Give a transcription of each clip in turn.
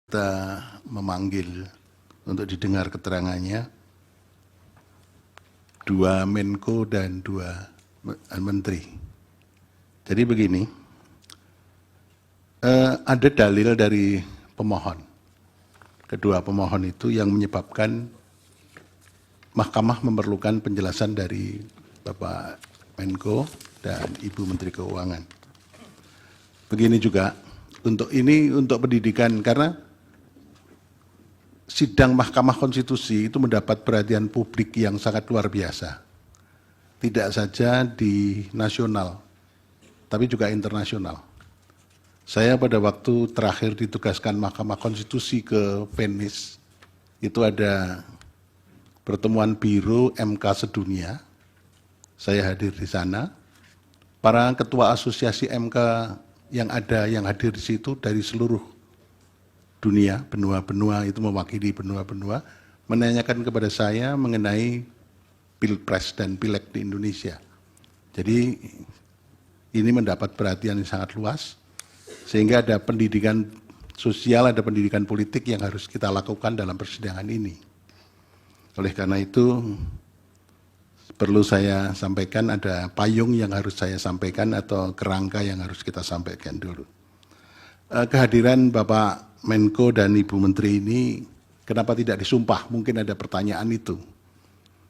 kita memanggil untuk didengar keterangannya dua Menko dan dua Menteri. Jadi begini, ada dalil dari pemohon. Kedua pemohon itu yang menyebabkan Mahkamah memerlukan penjelasan dari Bapak Menko dan Ibu Menteri Keuangan. Begini juga, untuk pendidikan, karena sidang Mahkamah Konstitusi itu mendapat perhatian publik yang sangat luar biasa. Tidak saja di nasional, tapi juga internasional. Saya pada waktu terakhir ditugaskan Mahkamah Konstitusi ke Venice, itu ada pertemuan Biro MK sedunia. Saya hadir di sana. Para ketua asosiasi MK yang hadir di situ dari seluruh dunia, benua-benua itu mewakili benua-benua, menanyakan kepada saya mengenai Pilpres dan Pileg di Indonesia. Jadi ini mendapat perhatian yang sangat luas, sehingga ada pendidikan sosial, ada pendidikan politik yang harus kita lakukan dalam persidangan ini. Oleh karena itu, perlu saya sampaikan, ada payung yang harus saya sampaikan atau kerangka yang harus kita sampaikan dulu. Kehadiran Bapak Menko dan Ibu Menteri ini kenapa tidak disumpah? Mungkin ada pertanyaan itu.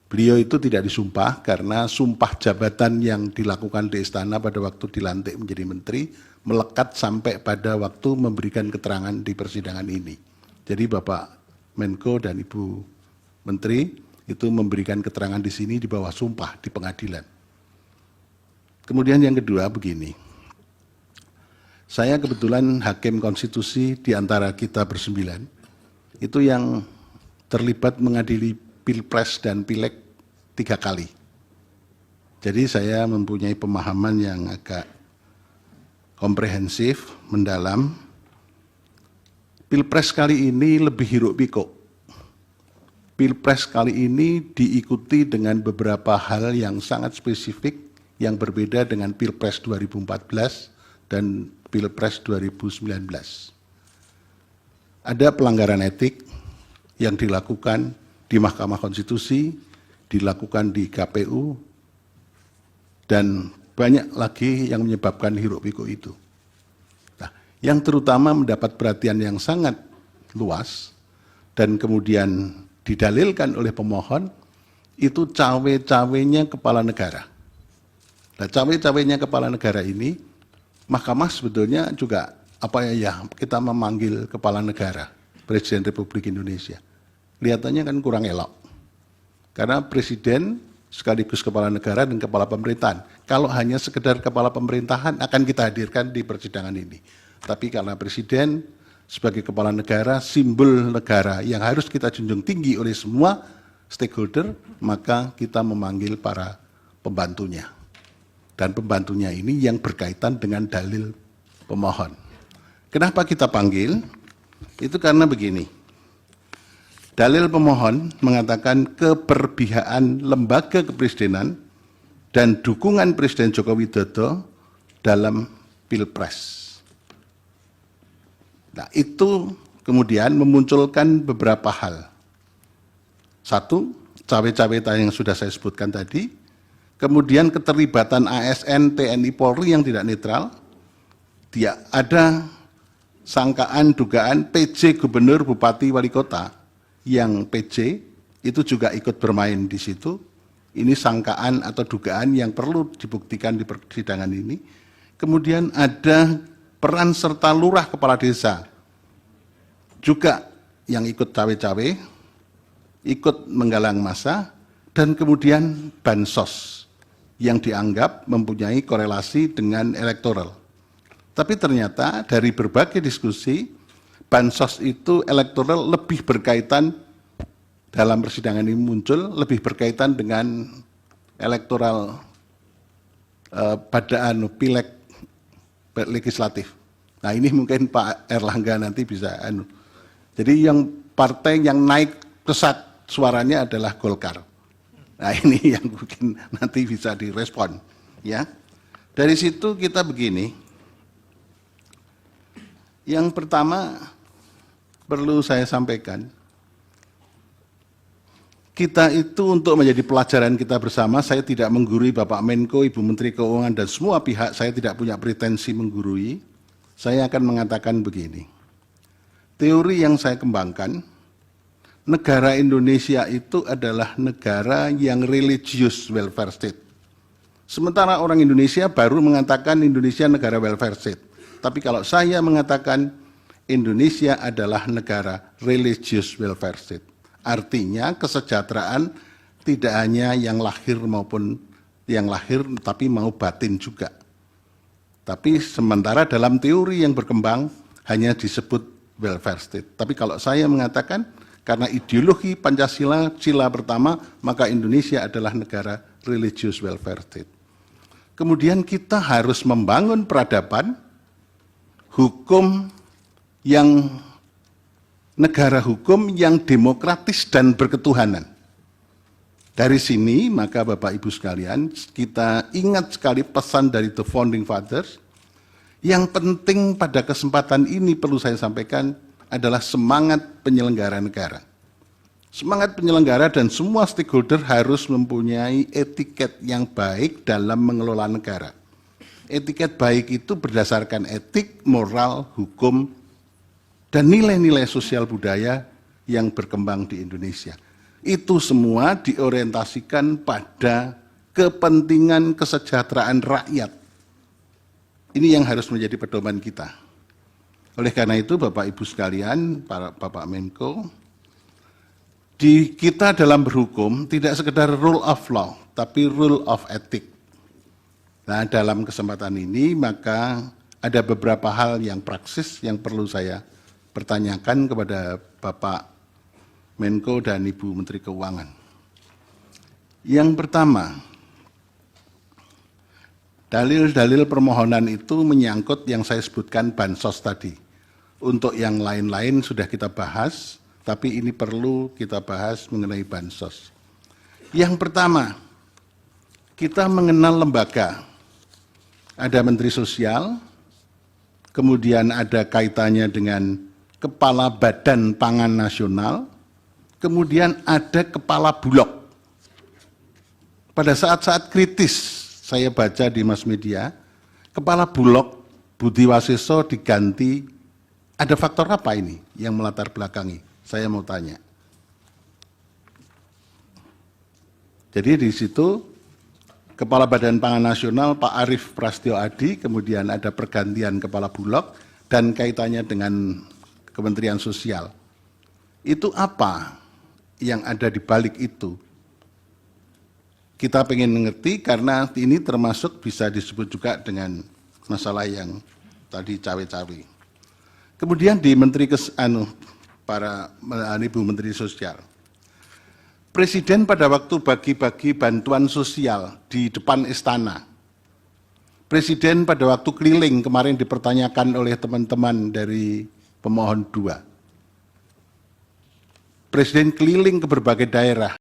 Beliau itu tidak disumpah karena sumpah jabatan yang dilakukan di istana pada waktu dilantik menjadi menteri melekat sampai pada waktu memberikan keterangan di persidangan ini. Jadi Bapak Menko dan Ibu Menteri itu memberikan keterangan di sini di bawah sumpah di pengadilan. Kemudian yang kedua begini. Saya kebetulan hakim konstitusi di antara kita bersembilan, itu yang terlibat mengadili Pilpres dan Pileg 3 kali. Jadi saya mempunyai pemahaman yang agak komprehensif, mendalam. Pilpres kali ini lebih hiruk pikuk. Pilpres kali ini diikuti dengan beberapa hal yang sangat spesifik yang berbeda dengan Pilpres 2014 dan Pilpres 2019. Ada pelanggaran etik yang dilakukan di Mahkamah Konstitusi, dilakukan di KPU, dan banyak lagi yang menyebabkan hiruk pikuk itu. Nah, yang terutama mendapat perhatian yang sangat luas dan kemudian didalilkan oleh pemohon, itu cawe-cawenya kepala negara. Nah, cawe-cawenya kepala negara ini, Mahkamah sebetulnya juga kita memanggil kepala negara, Presiden Republik Indonesia. Kelihatannya kan kurang elok. Karena Presiden sekaligus kepala negara dan kepala pemerintahan. Kalau hanya sekedar kepala pemerintahan akan kita hadirkan di persidangan ini. Tapi karena Presiden sebagai kepala negara, simbol negara yang harus kita junjung tinggi oleh semua stakeholder, maka kita memanggil para pembantunya. Dan pembantunya ini yang berkaitan dengan dalil pemohon. Kenapa kita panggil? Itu karena begini. Dalil pemohon mengatakan keberpihakan lembaga kepresidenan dan dukungan Presiden Joko Widodo dalam Pilpres. Nah, itu kemudian memunculkan beberapa hal. Satu, cawe-cawe yang sudah saya sebutkan tadi. Kemudian keterlibatan ASN, TNI, Polri yang tidak netral. Ada sangkaan, dugaan PJ Gubernur, Bupati, Wali Kota yang PJ itu juga ikut bermain di situ. Ini sangkaan atau dugaan yang perlu dibuktikan di persidangan ini. Kemudian ada peran serta lurah kepala desa juga yang ikut cawe-cawe, ikut menggalang massa, dan kemudian bansos yang dianggap mempunyai korelasi dengan elektoral. Tapi ternyata dari berbagai diskusi, bansos itu elektoral lebih berkaitan, dalam persidangan ini muncul, lebih berkaitan dengan elektoral pada Pileg legislatif. Nah ini mungkin Pak Erlangga nanti bisa. Jadi yang partai yang naik pesat suaranya adalah Golkar. Nah ini yang mungkin nanti bisa direspon, ya. Dari situ kita begini. Yang pertama, perlu saya sampaikan, kita itu untuk menjadi pelajaran kita bersama, saya tidak menggurui Bapak Menko, Ibu Menteri Keuangan, dan semua pihak, saya tidak punya pretensi menggurui. Saya akan mengatakan begini, teori yang saya kembangkan, negara Indonesia itu adalah negara yang religious welfare state. Sementara orang Indonesia baru mengatakan Indonesia negara welfare state. Tapi kalau saya mengatakan Indonesia adalah negara religious welfare state. Artinya kesejahteraan tidak hanya yang lahir maupun yang lahir, tapi mau batin juga. Tapi sementara dalam teori yang berkembang hanya disebut welfare state. Tapi kalau saya mengatakan karena ideologi Pancasila, sila pertama, maka Indonesia adalah negara religious welfare state. Kemudian kita harus membangun peradaban, hukum yang negara hukum yang demokratis dan berketuhanan. Dari sini, maka Bapak Ibu sekalian, kita ingat sekali pesan dari The Founding Fathers. Yang penting pada kesempatan ini perlu saya sampaikan adalah semangat penyelenggara negara. Semangat penyelenggara dan semua stakeholder harus mempunyai etiket yang baik dalam mengelola negara. Etiket baik itu berdasarkan etik, moral, hukum, dan nilai-nilai sosial budaya yang berkembang di Indonesia. Itu semua diorientasikan pada kepentingan kesejahteraan rakyat. Ini yang harus menjadi pedoman kita. Oleh karena itu, Bapak Ibu sekalian, para Bapak Menko, di kita dalam berhukum tidak sekedar rule of law, tapi rule of ethic. Nah, dalam kesempatan ini maka ada beberapa hal yang praksis yang perlu saya pertanyakan kepada Bapak Menko dan Ibu Menteri Keuangan. Yang pertama, dalil-dalil permohonan itu menyangkut yang saya sebutkan bansos tadi. Untuk yang lain-lain sudah kita bahas, tapi ini perlu kita bahas mengenai bansos. Yang pertama, kita mengenal lembaga. Ada Menteri Sosial, kemudian ada kaitannya dengan Kepala Badan Pangan Nasional, kemudian ada Kepala Bulog. Pada saat-saat kritis, saya baca di mass media, Kepala Bulog Budi Waseso diganti, ada faktor apa ini yang melatar belakangi? Saya mau tanya. Jadi di situ, Kepala Badan Pangan Nasional Pak Arief Prasetyo Adi, kemudian ada pergantian Kepala Bulog, dan kaitannya dengan Kementerian Sosial. Itu apa yang ada di balik itu? Kita pengen mengerti karena ini termasuk bisa disebut juga dengan masalah yang tadi cawe-cawe. Kemudian di Menteri para Ibu Menteri Sosial. Presiden pada waktu bagi-bagi bantuan sosial di depan istana. Presiden pada waktu keliling kemarin dipertanyakan oleh teman-teman dari pemohon 2. Presiden keliling ke berbagai daerah